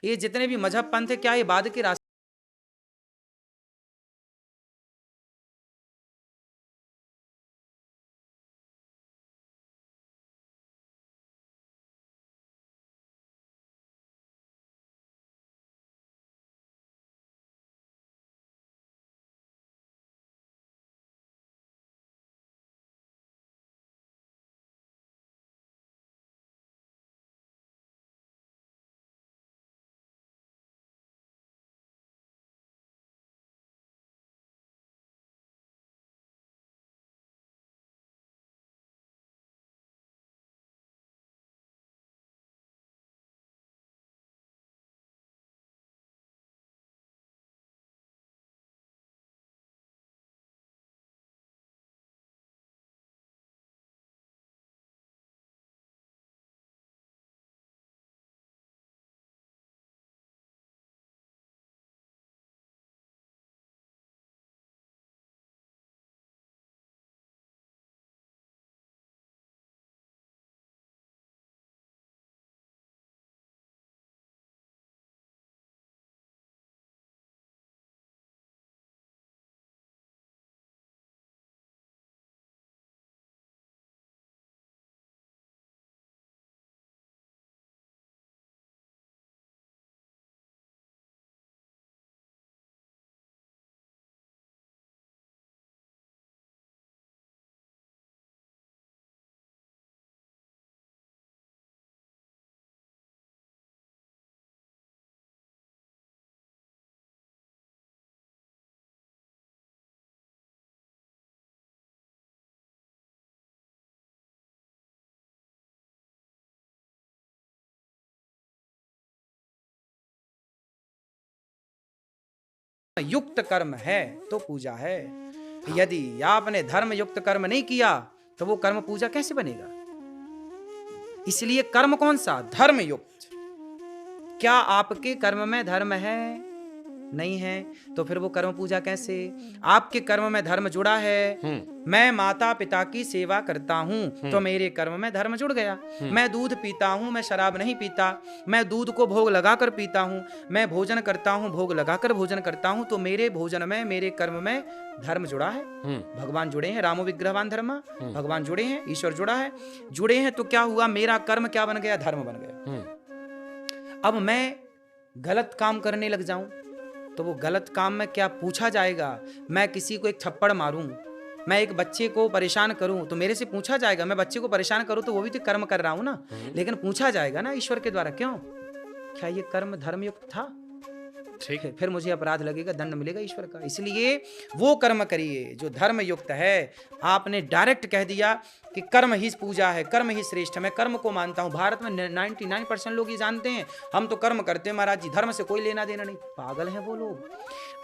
ये जितने भी मजहब पंथ है, क्या ये बाद के रास्ते युक्त कर्म है तो पूजा है। यदि आपने धर्म युक्त कर्म नहीं किया तो वो कर्म पूजा कैसे बनेगा? इसलिए कर्म कौन सा? धर्म युक्त। क्या आपके कर्म में धर्म है? नहीं है, तो फिर वो कर्म पूजा कैसे? आपके कर्म में धर्म जुड़ा है। मैं माता पिता की सेवा करता हूं तो मेरे कर्म में धर्म जुड़ गया। मैं दूध पीता हूं, मैं शराब नहीं पीता, मैं दूध को भोग लगाकर पीता हूं, मैं भोजन करता हूं भोग लगाकर भोजन करता हूं, तो मेरे भोजन में, मेरे कर्म में धर्म जुड़ा है। भगवान जुड़े हैं, रामो विग्रहवान धर्मा, भगवान जुड़े हैं, ईश्वर जुड़ा है। जुड़े हैं तो क्या हुआ? मेरा कर्म क्या बन गया? धर्म बन गया। अब मैं गलत काम करने लग जाऊं तो वो गलत काम में क्या पूछा जाएगा? मैं किसी को एक थप्पड़ मारूं, मैं एक बच्चे को परेशान करूं तो मेरे से पूछा जाएगा। मैं बच्चे को परेशान करूं तो वो भी तो कर्म कर रहा हूं ना, लेकिन पूछा जाएगा ना ईश्वर के द्वारा, क्यों? क्या ये कर्म धर्मयुक्त था? ठीक है, फिर मुझे अपराध लगेगा, दंड मिलेगा ईश्वर का। इसलिए वो कर्म करिए जो धर्म युक्त है। आपने डायरेक्ट कह दिया कि कर्म ही पूजा है, कर्म ही श्रेष्ठ है, मैं कर्म को मानता हूं। भारत में 99% लोग ये जानते हैं, हम तो कर्म करते हैं महाराज जी, धर्म से कोई लेना देना नहीं। पागल हैं वो लोग।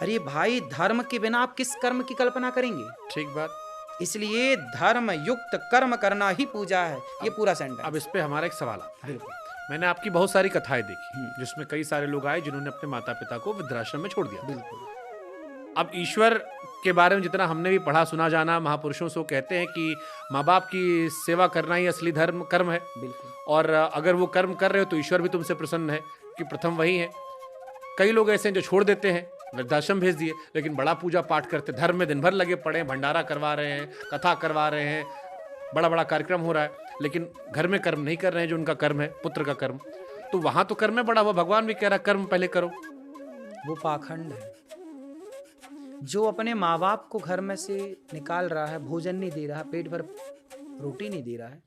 अरे भाई, धर्म के बिना आप किस कर्म की कल्पना करेंगे? ठीक बात। इसलिए धर्म युक्त कर्म करना ही पूजा है। ये पूरा सेंटेंस। अब इस पे हमारा एक सवाल आता है। बिल्कुल। मैंने आपकी बहुत सारी कथाएं देखी जिसमें कई सारे लोग आए जिन्होंने अपने माता पिता को वृद्धाश्रम में छोड़ दिया। बिल्कुल। अब ईश्वर के बारे में जितना हमने भी पढ़ा सुना जाना, महापुरुषों से कहते हैं कि माँ बाप की सेवा करना ही असली धर्म कर्म है। बिल्कुल। और अगर वो कर्म कर रहे हो तो ईश्वर भी तुमसे प्रसन्न है कि प्रथम वही है। कई लोग ऐसे हैं जो छोड़ देते हैं, वृद्धाश्रम भेज दिए, लेकिन बड़ा पूजा पाठ करते, धर्म में दिन भर लगे पड़े, भंडारा करवा रहे हैं, कथा करवा रहे हैं, बड़ा बड़ा कार्यक्रम हो रहा है, लेकिन घर में कर्म नहीं कर रहे हैं जो उनका कर्म है, पुत्र का कर्म। तो वहां तो कर्म में बड़ा हुआ, भगवान भी कह रहा कर्म पहले करो। वो पाखंड है। जो अपने माँ बाप को घर में से निकाल रहा है, भोजन नहीं दे रहा, पेट भर रोटी नहीं दे रहा है,